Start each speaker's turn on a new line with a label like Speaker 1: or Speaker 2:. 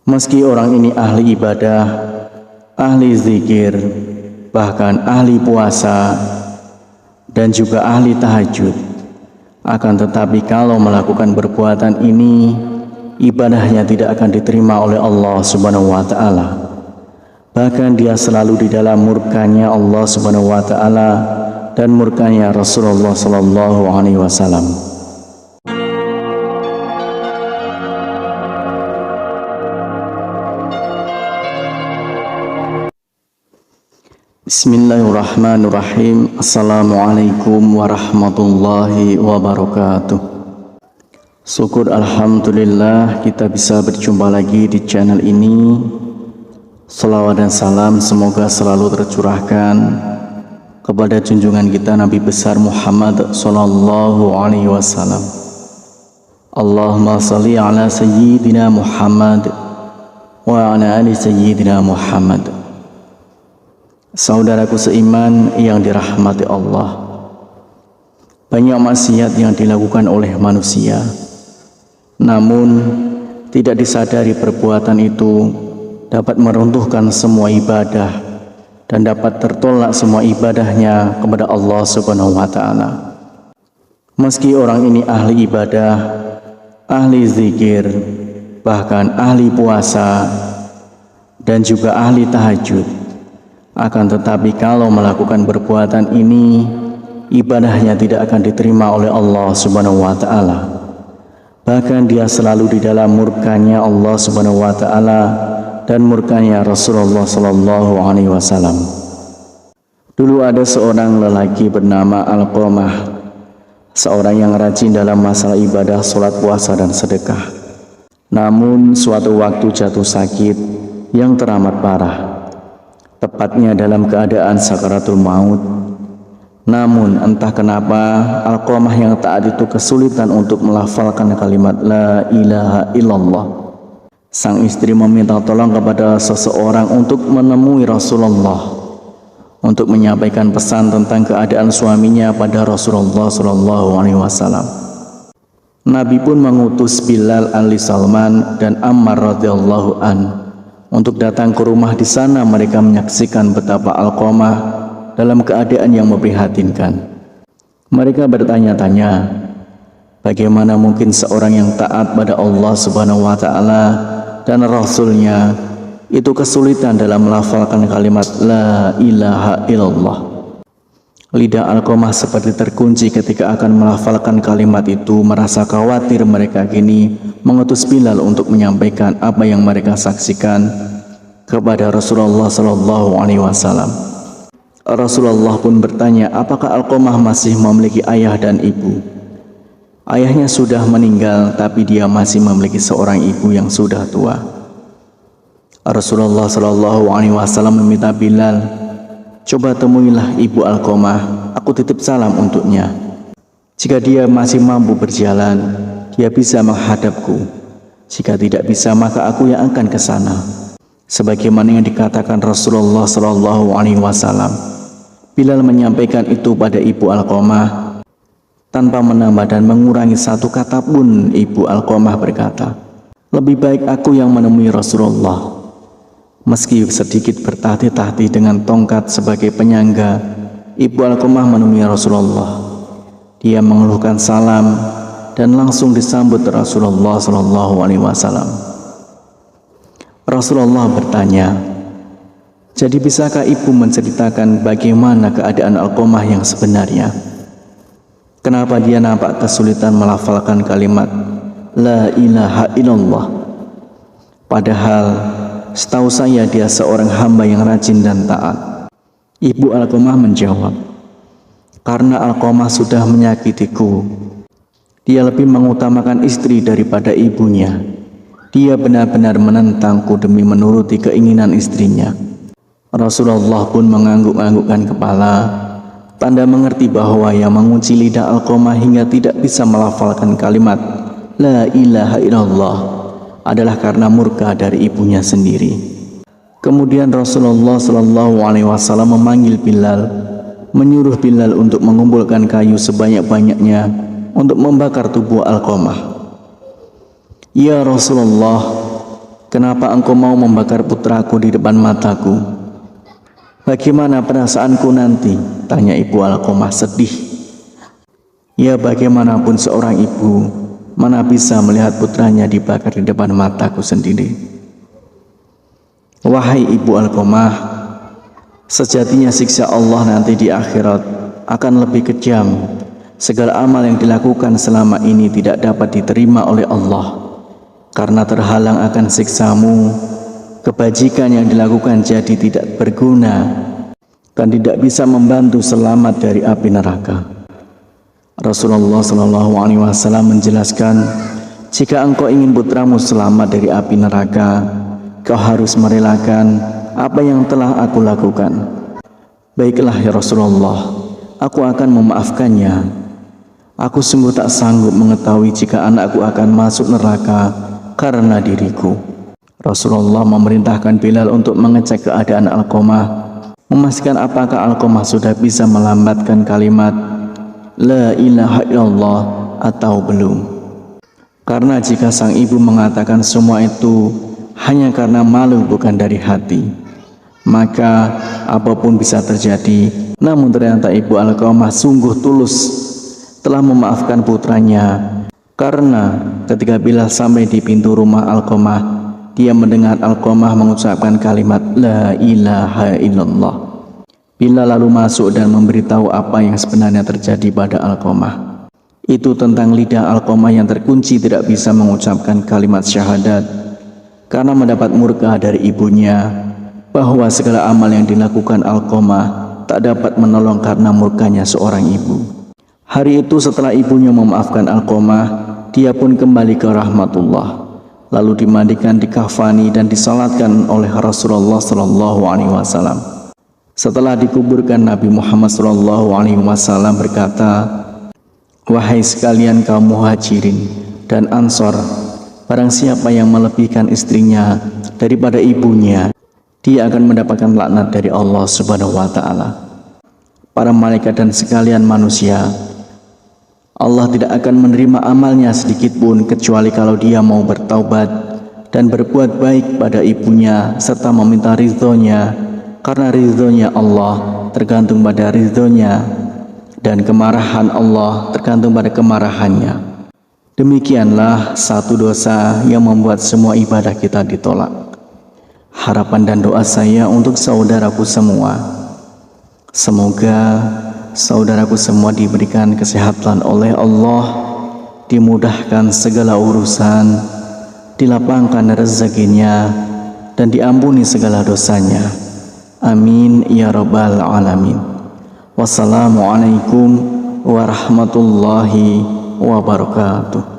Speaker 1: Meski orang ini ahli ibadah, ahli zikir, bahkan ahli puasa, dan juga ahli tahajud, akan tetapi kalau melakukan perbuatan ini, ibadahnya tidak akan diterima oleh Allah Subhanahu wa Ta'ala. Bahkan dia selalu di dalam murkanya Allah Subhanahu wa Ta'ala dan murkanya Rasulullah Sallallahu Alaihi Wasallam. Bismillahirrahmanirrahim. Assalamualaikum warahmatullahi wabarakatuh. Syukur alhamdulillah kita bisa berjumpa lagi di channel ini. Salawat dan salam semoga selalu tercurahkan kepada junjungan kita Nabi besar Muhammad sallallahu alaihi wasallam. Allahumma salli ala sayyidina Muhammad wa ala ali sayyidina Muhammad. Saudaraku seiman yang dirahmati Allah, banyak maksiat yang dilakukan oleh manusia, namun tidak disadari perbuatan itu dapat meruntuhkan semua ibadah dan dapat tertolak semua ibadahnya kepada Allah Subhanahu wa Ta'ala. Meski orang ini ahli ibadah, ahli zikir, bahkan ahli puasa, dan juga ahli tahajud, akan tetapi kalau melakukan perbuatan ini, ibadahnya tidak akan diterima oleh Allah Subhanahu wa Ta'ala. Bahkan dia selalu di dalam murkanya Allah Subhanahu wa Ta'ala dan murkanya Rasulullah Sallallahu Alaihi Wasallam. Dulu ada seorang lelaki bernama Alqamah, seorang yang rajin dalam masalah ibadah, sholat, puasa, dan sedekah. Namun suatu waktu jatuh sakit yang teramat parah, tepatnya dalam keadaan sakaratul maut. Namun entah kenapa Alqamah yang taat itu kesulitan untuk melafalkan kalimat la ilaha illallah. Sang istri meminta tolong kepada seseorang untuk menemui Rasulullah untuk menyampaikan pesan tentang keadaan suaminya pada Rasulullah Sallallahu Alaihi Wasallam. Nabi pun mengutus Bilal Ali Salman dan Ammar radhiyallahu an untuk datang ke rumah. Di sana mereka menyaksikan betapa Alqamah dalam keadaan yang memprihatinkan. Mereka bertanya-tanya, bagaimana mungkin seorang yang taat pada Allah Subhanahu wa Ta'ala dan Rasulnya itu kesulitan dalam melafalkan kalimat la ilaha illallah. Lidah Alqamah seperti terkunci ketika akan melafalkan kalimat itu. Merasa khawatir, mereka kini mengutus Bilal untuk menyampaikan apa yang mereka saksikan kepada Rasulullah Sallallahu Alaihi Wasallam. Rasulullah pun bertanya, apakah Alqamah masih memiliki ayah dan ibu? Ayahnya sudah meninggal, tapi dia masih memiliki seorang ibu yang sudah tua. Rasulullah Sallallahu Alaihi Wasallam meminta Bilal, coba temuilah ibu Alqamah, aku titip salam untuknya. Jika dia masih mampu berjalan, dia bisa menghadapku. Jika tidak bisa, maka aku yang akan ke sana. Sebagaimana yang dikatakan Rasulullah Sallallahu Alaihi Wasallam. Bilal menyampaikan itu pada ibu Alqamah tanpa menambah dan mengurangi satu kata pun. Ibu Alqamah berkata, lebih baik aku yang menemui Rasulullah. Meski sedikit bertahti-tahti dengan tongkat sebagai penyangga, ibu Alqamah menemui Rasulullah. Dia mengeluhkan salam dan langsung disambut Rasulullah Sallallahu Alaihi Wasallam. Rasulullah bertanya, jadi bisakah ibu menceritakan bagaimana keadaan Alqamah yang sebenarnya? Kenapa dia nampak kesulitan melafalkan kalimat la ilaha illallah? Padahal setahu saya dia seorang hamba yang rajin dan taat. Ibu Alqamah menjawab, karena Alqamah sudah menyakitiku. Dia lebih mengutamakan istri daripada ibunya. Dia benar-benar menentangku demi menuruti keinginan istrinya. Rasulullah pun mengangguk-anggukkan kepala, tanda mengerti bahwa yang mengunci lidah Alqamah hingga tidak bisa melafalkan kalimat la ilaha illallah adalah karena murka dari ibunya sendiri. Kemudian Rasulullah Sallallahu Alaihi Wasallam memanggil Bilal, menyuruh Bilal untuk mengumpulkan kayu sebanyak-banyaknya untuk membakar tubuh Alqamah. Ya Rasulullah, Kenapa engkau mau membakar putraku di depan mataku? Bagaimana perasaanku nanti? Tanya ibu Alqamah sedih. Ya, bagaimanapun seorang ibu, mana bisa melihat putranya dibakar di depan mataku sendiri. Wahai ibu Alqamah, sejatinya siksa Allah nanti di akhirat akan lebih kejam. Segala amal yang dilakukan selama ini tidak dapat diterima oleh Allah karena terhalang akan siksamu. Kebajikan yang dilakukan jadi tidak berguna dan tidak bisa membantu selamat dari api neraka. Rasulullah SAW menjelaskan, jika engkau ingin putramu selamat dari api neraka, kau harus merelakan apa yang telah aku lakukan. Baiklah ya Rasulullah, aku akan memaafkannya. Aku sungguh tak sanggup mengetahui jika anakku akan masuk neraka karena diriku. Rasulullah memerintahkan Bilal untuk mengecek keadaan Alqamah, memastikan apakah Alqamah sudah bisa melambatkan kalimat La ilaha illallah atau belum. Karena jika sang ibu mengatakan semua itu hanya karena malu bukan dari hati, maka apapun bisa terjadi. Namun ternyata ibu Alqamah sungguh tulus telah memaafkan putranya, karena ketika Bilal sampai di pintu rumah Alqamah, dia mendengar Alqamah mengucapkan kalimat La ilaha illallah. Bilal lalu masuk dan memberitahu apa yang sebenarnya terjadi pada Alqamah. Itu tentang lidah Alqamah yang terkunci tidak bisa mengucapkan kalimat syahadat karena mendapat murka dari ibunya, bahwa segala amal yang dilakukan Alqamah tak dapat menolong karena murkanya seorang ibu. Hari itu setelah ibunya memaafkan Alqamah, dia pun kembali ke rahmatullah, lalu dimandikan, dikafani dan disalatkan oleh Rasulullah SAW. Setelah dikuburkan, Nabi Muhammad SAW berkata, wahai sekalian kaum muhajirin dan ansor, barang siapa yang melebihkan istrinya daripada ibunya, dia akan mendapatkan laknat dari Allah Subhanahu wa Ta'ala. Para malaikat dan sekalian manusia, Allah tidak akan menerima amalnya sedikit pun kecuali kalau dia mau bertaubat dan berbuat baik pada ibunya serta meminta ridhonya, karena ridhonya Allah tergantung pada ridhonya dan kemarahan Allah tergantung pada kemarahannya. Demikianlah satu dosa yang membuat semua ibadah kita ditolak. Harapan dan doa saya untuk saudaraku semua, semoga saudaraku semua diberikan kesehatan oleh Allah, dimudahkan segala urusan, dilapangkan rezekinya, dan diampuni segala dosanya. Amin ya rabbal alamin. Wassalamualaikum warahmatullahi wabarakatuh.